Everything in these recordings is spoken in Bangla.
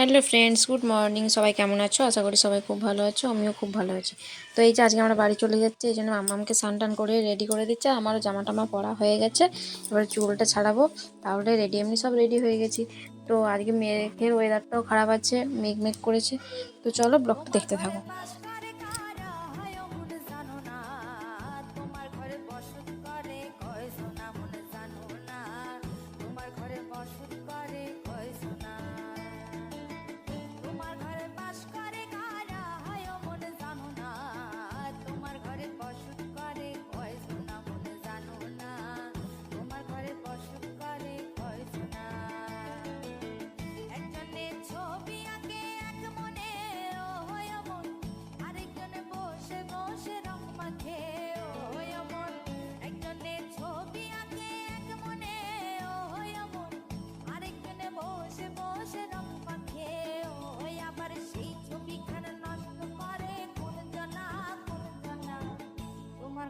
Hello friends, good morning. সবাই কেমন আছো? আশা করি সবাই খুব ভালো আছো। আমিও খুব ভালো আছি। তো এই যে আজকে আমরা বাড়ি চলে যাচ্ছি, এই জন্য আমাকে স্নান টান করে রেডি করে দিচ্ছে। আমারও জামা টামা পরা হয়ে গেছে, এবার চুলটা ছাড়াবো, তাহলে রেডি। এমনি সব রেডি হয়ে গেছি। তো আজকে মেঘের ওয়েদারটাও খারাপ আছে, মেঘ মেঘ করেছে। তো চলো ব্লগটা দেখতে থাকো।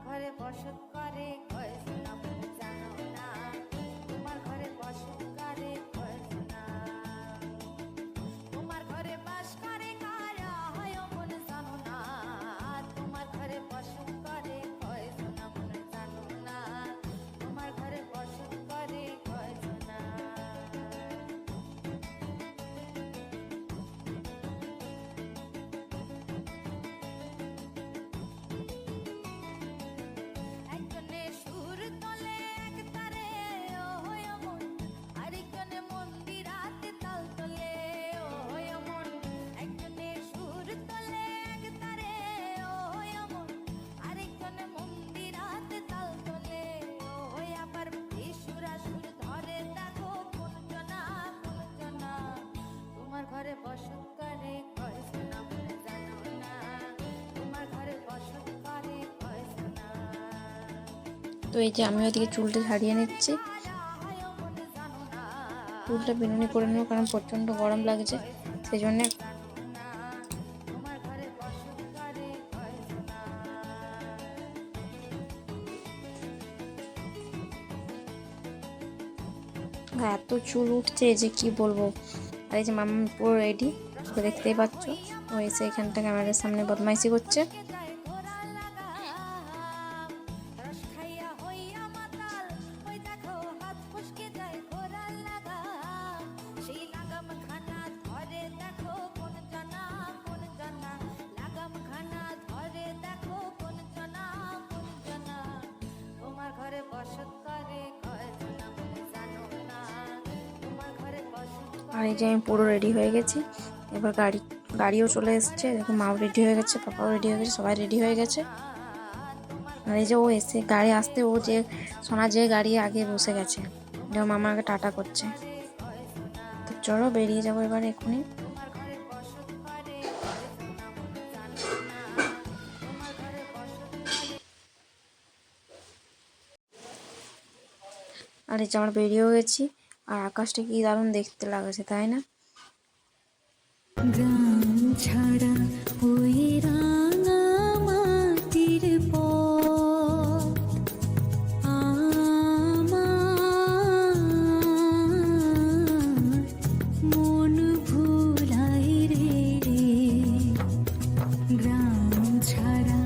ঘরে বসত করে কয়জনা মনে জানো না, তোমার ঘরে বসত করে কয়জনা, তোমার ঘরে বাস করে কারা হয় মনে জানো না, তোমার ঘরে বসত করে কয়জনা মনে জানো না, তোমার ঘরে বসত করে কয়জনা। ঘরে বসত করে কয়জনা মনে জানো না, তোমার ঘরে বসত করে কয়জনা। তো এই যে আমি ওইদিকে চুলটা ছাড়িয়ে নিচ্ছি, চুলটা বিনুনি করে নেবো, কারণ প্রচণ্ড গরম লাগছে, সেই জন্যে। এত চুল উঠছে যে কি বলবো। আর এই যে মামা পুরো রেডি, দেখতেই পাচ্ছ। ও এসে এখানটা ক্যামেরার সামনে বদমাইশি করছে। আর এই যে আমি পুরো রেডি হয়ে গেছি। এবার গাড়িও চলে এসছে। দেখো, মাও রেডি হয়ে গেছে, পাপাও রেডি হয়ে গেছে, সবাই রেডি হয়ে গেছে। আর এই যে ও এসে গাড়ি আসতে, ও যে সোনা যে গাড়ি আগে বসে গেছে, যে মামাকে টাটা করছে। তো চলো বেরিয়ে যাবো এবার এক্ষুনি। আর এই যে আমরা বেরিয়েও গেছি। আর আকাশটা কি দারুণ দেখতে লাগছে, তাই না? গ্রাম ছাড়া ওই রাঙা মাটির পথ আমার মন ভুলাই রে, গ্রাম ছাড়া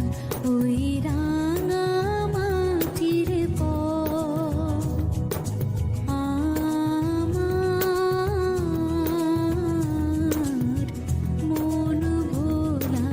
ওই রাঙা মাটির পথ আমার মন ভোলা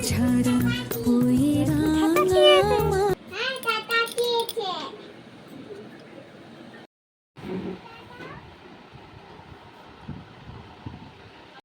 ছাড়া